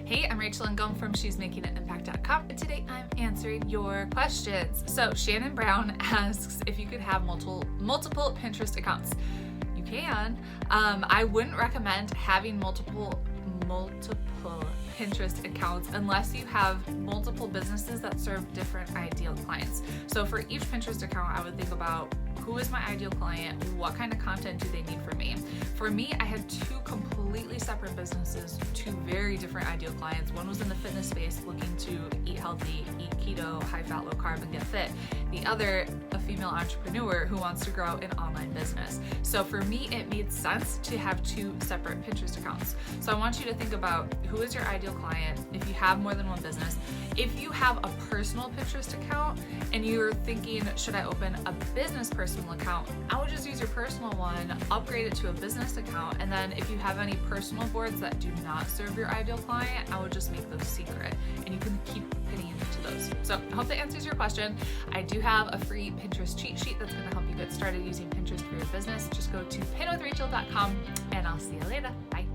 Hey, I'm Rachel and Ngom from she'smakinganimpact.com, and today I'm answering your questions. So Shannon Brown asks if you could have multiple Pinterest accounts. You can. I wouldn't recommend having multiple Pinterest accounts unless you have multiple businesses that serve different ideal clients. So for each Pinterest account, I would think about who is my ideal client, what kind of content do they need from me. For me, I had two completely separate businesses, two very different ideal clients. One was in the fitness space looking to eat healthy, eat keto, high fat, low carb, and get fit. The other, a female entrepreneur who wants to grow an online business. So for me, it made sense to have two separate Pinterest accounts. So I want you to think about who is your ideal client if you have more than one business. If you have a personal Pinterest account and you're thinking, should I open a business personal account? I would just use your personal one, upgrade it to a business account, and then if you have any personal boards that do not serve your ideal client, I would just make those secret and you can keep pinning into those. So I hope that answers your question. I do have a free Pinterest cheat sheet that's going to help you get started using Pinterest for your business. Just go to pinwithrachel.com and I'll see you later. Bye.